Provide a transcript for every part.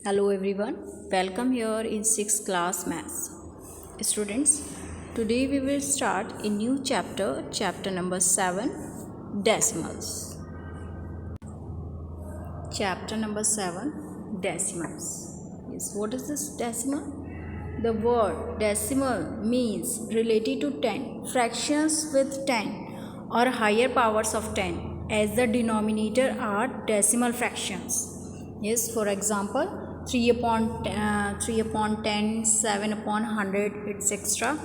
Hello everyone, welcome here in 6th class maths. Students, today we will start a new chapter number 7, decimals. Chapter number 7, decimals. Yes, what is this decimal? The word decimal means related to 10, fractions with 10 or higher powers of 10 as the denominator are decimal fractions. Yes, for example, 3 upon 10, 7 upon 100, etc.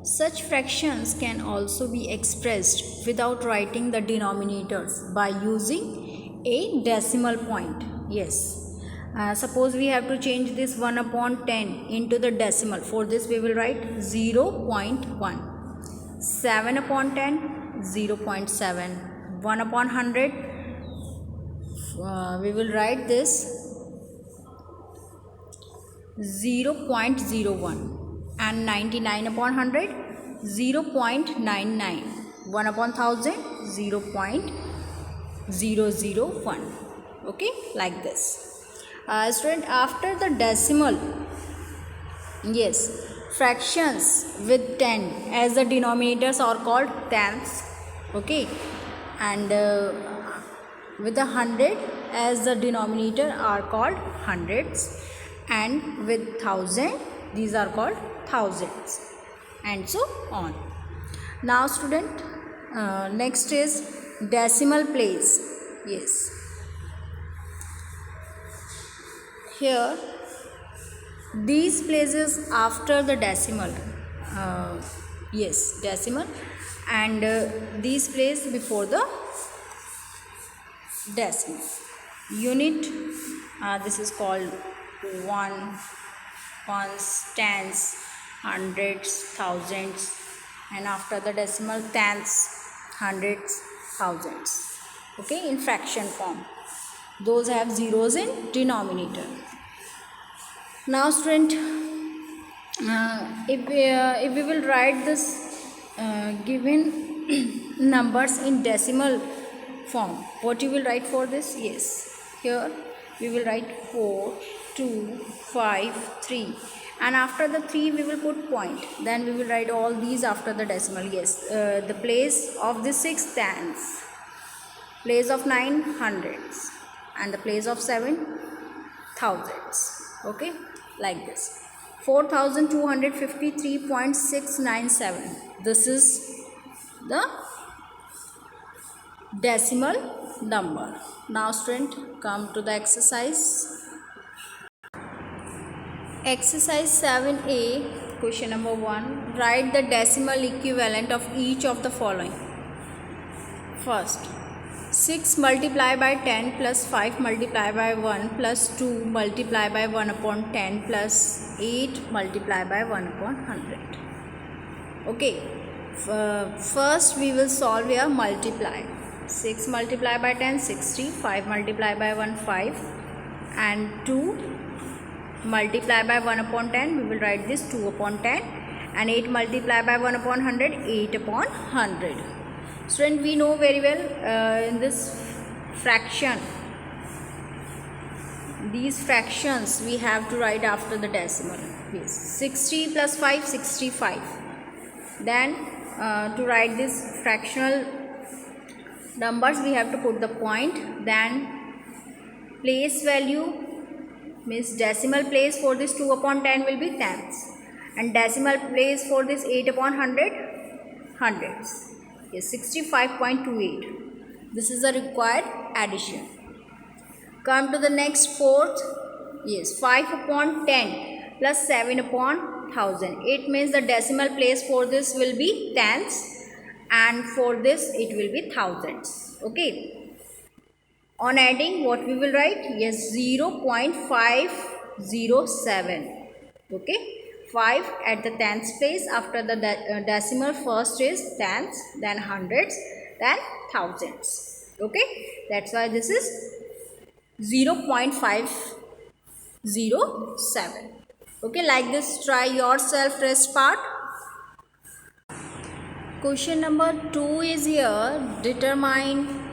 Such fractions can also be expressed without writing the denominators by using a decimal point. Yes. Suppose we have to change this 1 upon 10 into the decimal. For this we will write 0.1. 7 upon 10, 0.7. 1 upon 100, we will write this 0.01, and 99 upon 100, 0.99. 1 upon 1000, 0.001. Okay, like this. Student, after the decimal, yes, fractions with 10 as the denominators are called tenths. Okay, and with the 100 as the denominator are called hundreds, and with 1000 these are called thousands, and so on. Now student, next is decimal place. Yes, here these places after the decimal, yes, decimal, and these place before the decimal. Unit, this is called ones, tens, hundreds, thousands, and after the decimal, tenths, hundreds, thousands. Okay, in fraction form. Those have zeros in denominator. Now student, if we will write this given numbers in decimal form, what you will write for this? Yes, here we will write 4, 2, 5, 3, and after the 3 we will put point. Then we will write all these after the decimal. Yes, the place of the 6, tens, place of 9, hundreds, and the place of 7, thousands. Okay, like this. 4253.697. This is the decimal number. Now student, come to the exercise. Exercise 7a, question number 1. Write the decimal equivalent of each of the following. First, 6 multiplied by 10 plus 5 multiplied by 1 plus 2 multiplied by 1 upon 10 plus 8 multiplied by 1 upon 100. Okay, first we will solve here multiply. 6 multiplied by 10, 60, 5 multiplied by 1, 5, and 2 multiplied by 1 upon 10, we will write this 2 upon 10, and 8 multiplied by 1 upon 100, 8 upon 100. Student, we know very well in this fraction, these fractions we have to write after the decimal. Yes, 60 plus 5, 65. Then to write this fractional numbers we have to put the point. Then place value means decimal place for this 2 upon 10 will be tenths, and decimal place for this 8 upon 100, hundreds. Yes, 65.28. This is the required addition. Come to the next fourth. Yes, 5 upon 10 plus 7 upon 1000. It means the decimal place for this will be tenths, and for this it will be thousands. Okay. On adding, what we will write? Yes, 0.507. Okay. 5 at the tenths place. After the decimal, first is tenths, then hundreds, then thousands. Okay. That's why this is 0.507. Okay, like this. Try yourself rest part. Question number 2 is here. Determine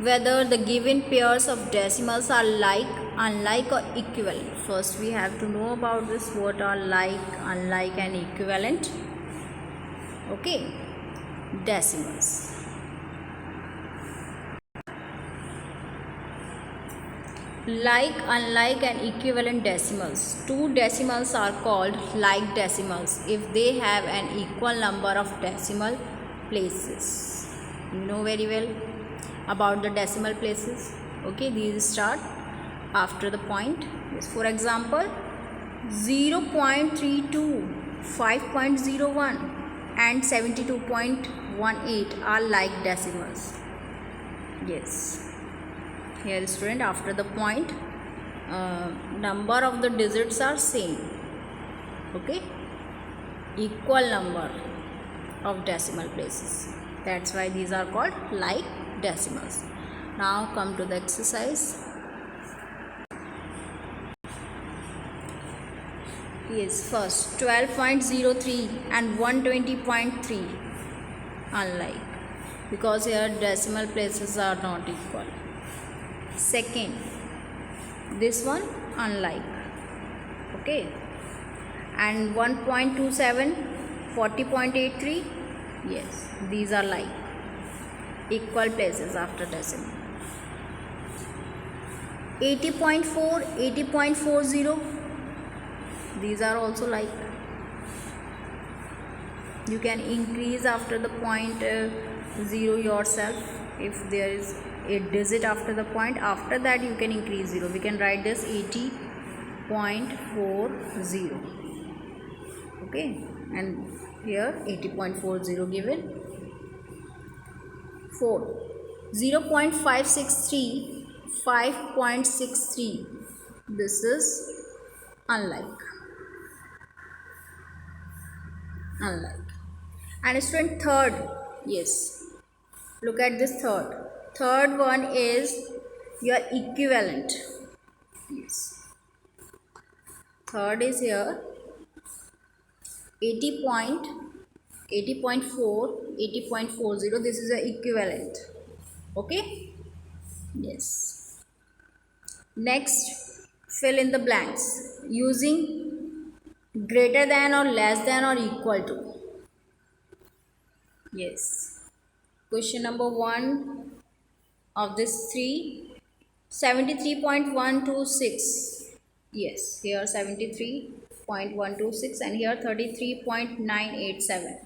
whether the given pairs of decimals are like unlike or equivalent. First we have to know about this, what are like, unlike and equivalent. Okay, decimals. Like, unlike and equivalent decimals. Two decimals are called like decimals if they have an equal number of decimal places. You know very well about the decimal places. Okay, these start after the point. Yes, for example, 0.32, 5.01 and 72.18 are like decimals. Yes. Here student, after the point, number of the digits are same. Okay, equal number of decimal places. That's why these are called like decimals. Now come to the exercise. Yes, first 12.03 and 120.3 unlike, because here decimal places are not equal. Second, this one unlike. Okay, and 1.27, 40.83, yes, these are like, equal places after decimal. 80.4, 80.40, these are also like. You can increase after the point 0 yourself if there is a digit after the point. After that you can increase 0. We can write this 80.40. Okay, and here 80.40 given. 4, 0.563, 5.63, this is unlike. And student, third, yes, look at this third one is your equivalent. Yes, third is here 80.4, 80.40, this is the equivalent. Okay, yes. Next, fill in the blanks using greater than or less than or equal to. Yes, question number 1 of this 3, 73.126. yes, here 73.126 and here 33.987.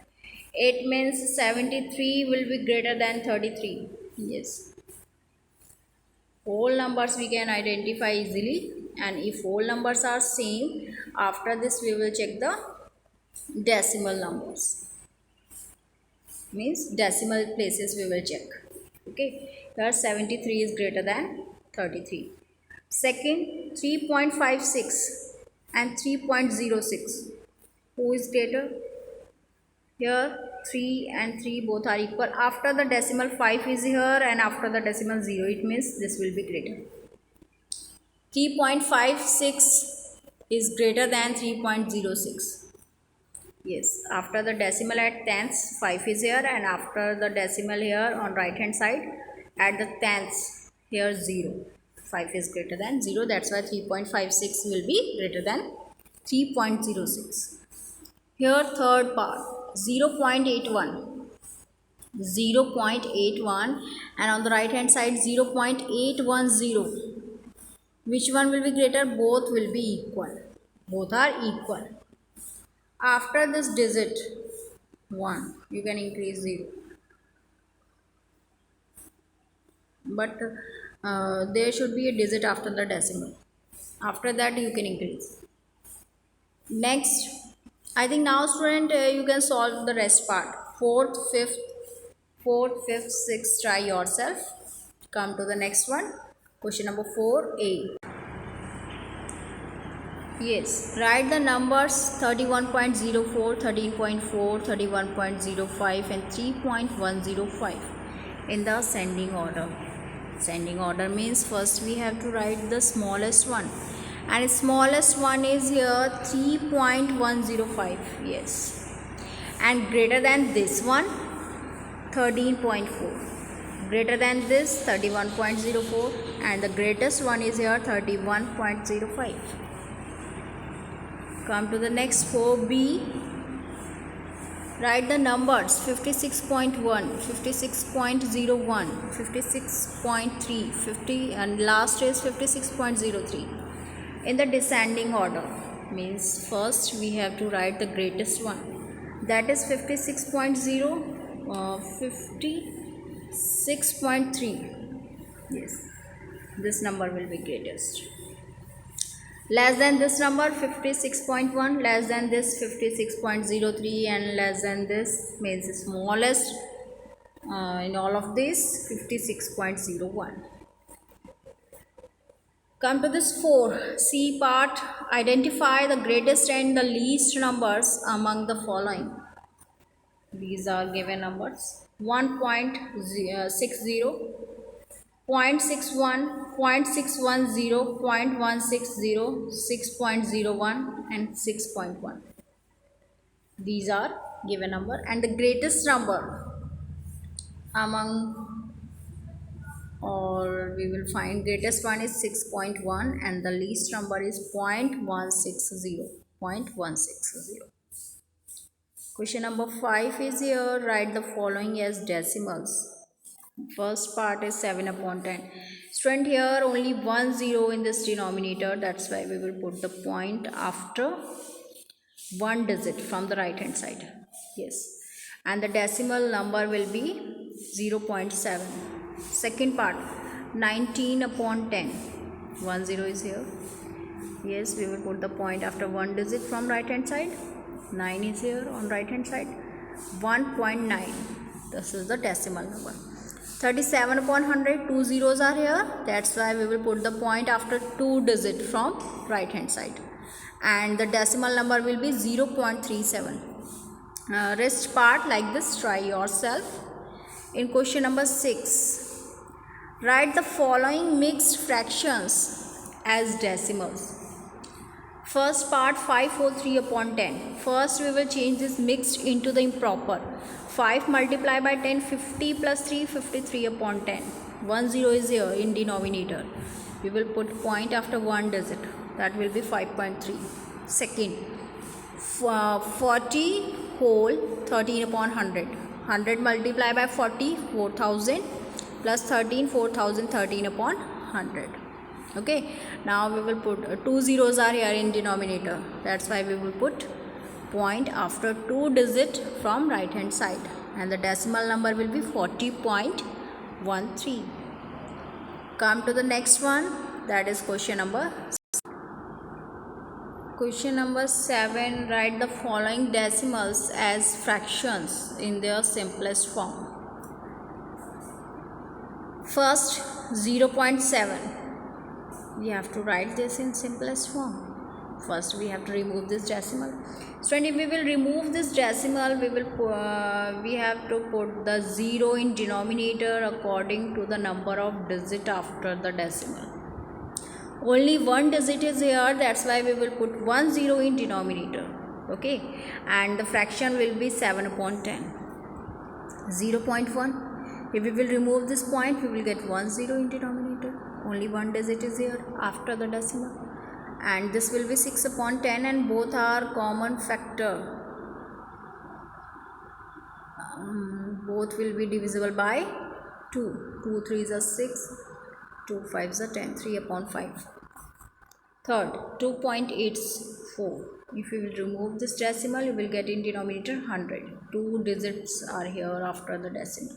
It means 73 will be greater than 33. Yes, whole numbers we can identify easily, and if whole numbers are same, after this we will check the decimal numbers, means decimal places we will check. Okay, here 73 is greater than 33. Second, 3.56 and 3.06, who is greater? Here 3 and 3 both are equal. After the decimal 5 is here and after the decimal 0, it means this will be greater. 3.56 is greater than 3.06. yes, after the decimal at tenths 5 is here, and after the decimal here on right hand side at the tenths here 0. 5 is greater than 0, that's why 3.56 will be greater than 3.06. Here third part, 0.81, 0.81, and on the right hand side 0.810. Which one will be greater? Both will be equal. Both are equal. After this digit 1, you can increase 0. But there should be a digit after the decimal. After that you can increase. Next, I think now student you can solve the rest part. 4th, 5th, 6th, try yourself. Come to the next one. Question number 4a. Yes, write the numbers 31.04, 13.4, 31.05 and 3.105 in the ascending order. Ascending order means first we have to write the smallest one, and smallest one is here 3.105. yes, and greater than this one 13.4. Greater than this 31.04, and the greatest one is here 31.05. Come to the next 4b. Write the numbers 56.1, 56.01, 56.3, 50, and last is 56.03 in the descending order. Means first we have to write the greatest one, that is 56.0, 56.3. Yes, this number will be greatest. Less than this number 56.1, less than this 56.03, and less than this means the smallest in all of these 56.01. Come to this 4 C part. Identify the greatest and the least numbers among the following. These are given numbers: 1.60, 0.61, 0.610, 0.160, 6.01, and 6.1. These are given number, and the greatest number among, or we will find greatest one is 6.1, and the least number is 0.160. Question number 5 is here. Write the following as decimals. First part is 7 upon 10. Student, here only 1 0 in this denominator, that's why we will put the point after one digit from the right hand side. Yes, and the decimal number will be 0.7. Second part, 19 upon 10. 1 0 is here. Yes, we will put the point after one digit from right hand side. 9 is here on right hand side. 1.9, this is the decimal number. 37 upon 100, 2 zeros are here, that's why we will put the point after 2 digit from right hand side, and the decimal number will be 0.37. Rest part like this, try yourself. In question number 6, write the following mixed fractions as decimals. First part, 543 upon 10. First we will change this mixed into the improper. 5 multiplied by 10, 50 plus 3, 53 upon 10. 1 0 is here in denominator. We will put point after one digit, that will be 5.3. Second, 40 whole 13 upon 100. 100 multiplied by 40, 4000, plus 13, 4013 upon 100. Okay, now we will put 2 zeros are here in denominator, that's why we will put point after 2 digit from right hand side, and the decimal number will be 40.13. Come to the next one, that is question number 7. Write the following decimals as fractions in their simplest form. First, 0.7. we have to write this in simplest form. First we have to remove this decimal. So if we will remove this decimal, we have to put the 0 in denominator according to the number of digit after the decimal. Only one digit is here, that's why we will put 1 0 in denominator. Okay, and the fraction will be 7 upon 10. 0.1, if we will remove this point, we will get 1 0 in denominator. Only one digit is here after the decimal, and this will be 6 upon 10, and both are common factor. Both will be divisible by 2. 2 3s are 6, 2 5s are 10, 3 upon 5. Third, 2.84. If you will remove this decimal, you will get in denominator 100. 2 digits are here after the decimal.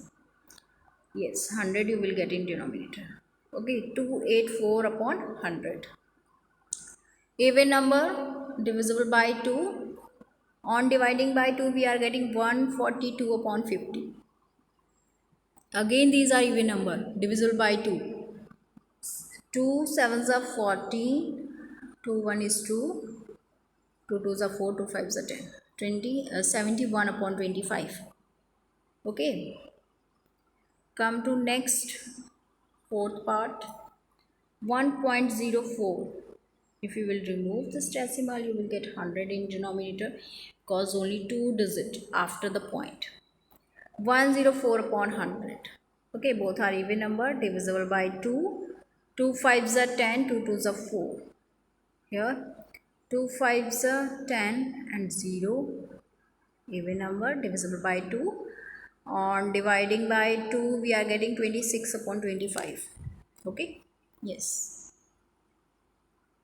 Yes, 100 you will get in denominator. Okay, 284 upon 100. Even number divisible by 2. On dividing by 2, we are getting 142 upon 50. Again, these are even number divisible by 2. 2 7s are 40. 2 1 is 2. 2 2s are 4. 2 5s are 10. 71 upon 25. Okay. Come to next fourth part, 1.04. If you will remove this decimal, you will get 100 in denominator, because only 2 digits after the point. 104 upon 100. Okay, both are even number, divisible by 2. 2 5s are 10, 2 2s are 4. Here 2 5s are 10 and 0, even number, divisible by 2. On dividing by 2 we are getting 26 upon 25. Okay, yes.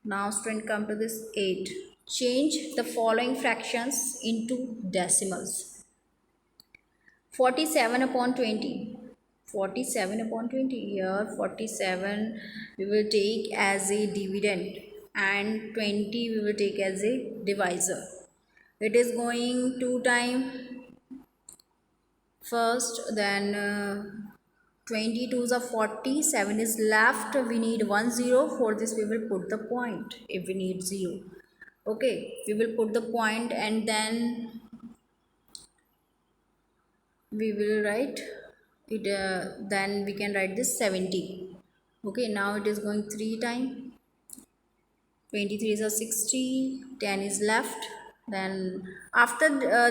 Now student, come to this 8. Change the following fractions into decimals. 47 upon 20. 47 upon 20. Here 47 we will take as a dividend and 20 we will take as a divisor. It is going 2 time first, then 22s are 40, 7 is left, we need 1 0. For this we will put the point if we need 0. Okay, we will put the point and then we will write it, then we can write this 70. Okay, now it is going 3 time, 23 is a 60, 10 is left. Then after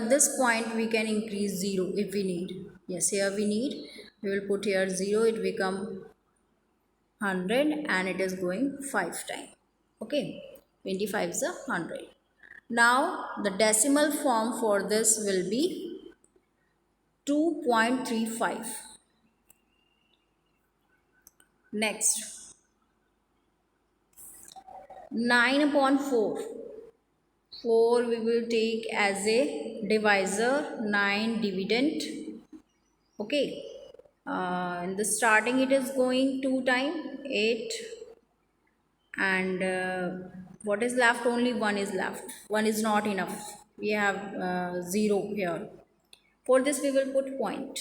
this point we can increase 0 if we need. Yes, here we need, we will put here 0, it become 100 and it is going 5 time. Okay, 25 is a 100. Now the decimal form for this will be 2.35. Next, 9 upon 4. 4 we will take as a divisor, 9 dividend. Okay, in the starting it is going 2 time, 8, and what is left, only 1 is left. 1 is not enough, we have 0 here. For this we will put point.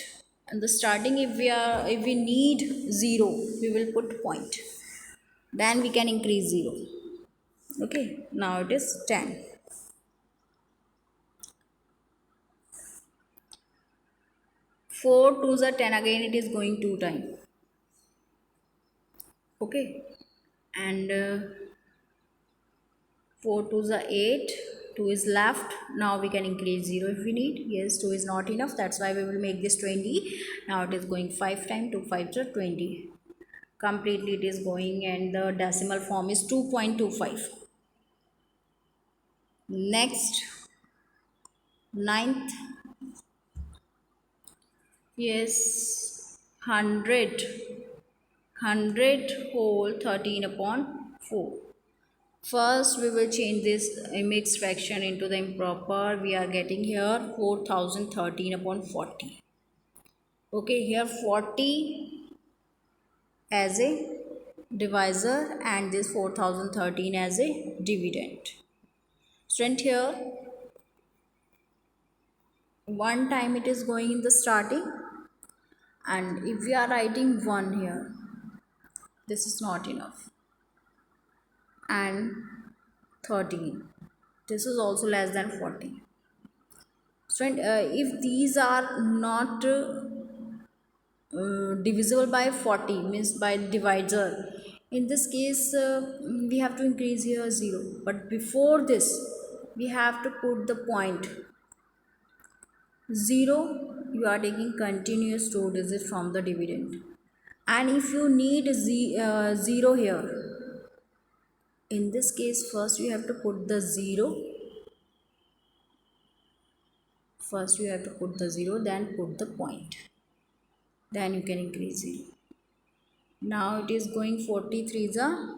In the starting, if we need 0 we will put point, then we can increase 0. Okay, now it is 10. 4 2s are 10, again it is going 2 time. Okay, and 4 2s are 8, 2 is left. Now we can increase 0 if we need. Yes, 2 is not enough, that's why we will make this 20. Now it is going 5 time, 2 5s are 20. Completely it is going, and the decimal form is 2.25. Next, 9th. Yes, 100 whole 13 upon 4. First we will change this mixed fraction into the improper. We are getting here 4013 upon 40. Okay, here 40 as a divisor and this 4013 as a dividend. Student, here 1 time it is going in the starting, and if we are writing 1 here, this is not enough, and 13, this is also less than 40. Student, if these are not divisible by 40, means by divisor, in this case we have to increase here 0, but before this we have to put the point 0. You are taking continuous 2 digits from the dividend, and if you need 0 here, in this case first you have to put the 0, then put the point, then you can increase 0. Now it is going 43 is a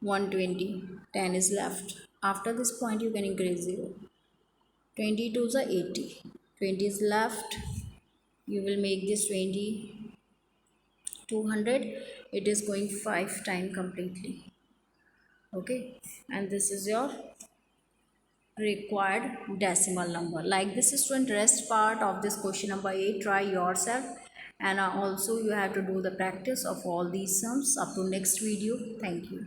120, 10 is left. After this point you can increase 0. 22 is a 80, 20 is left, you will make this 20 200. It is going 5 time completely. Okay, and this is your required decimal number. Like this is student, rest part of this question number 8 try yourself, and also you have to do the practice of all these sums up to next video. Thank you.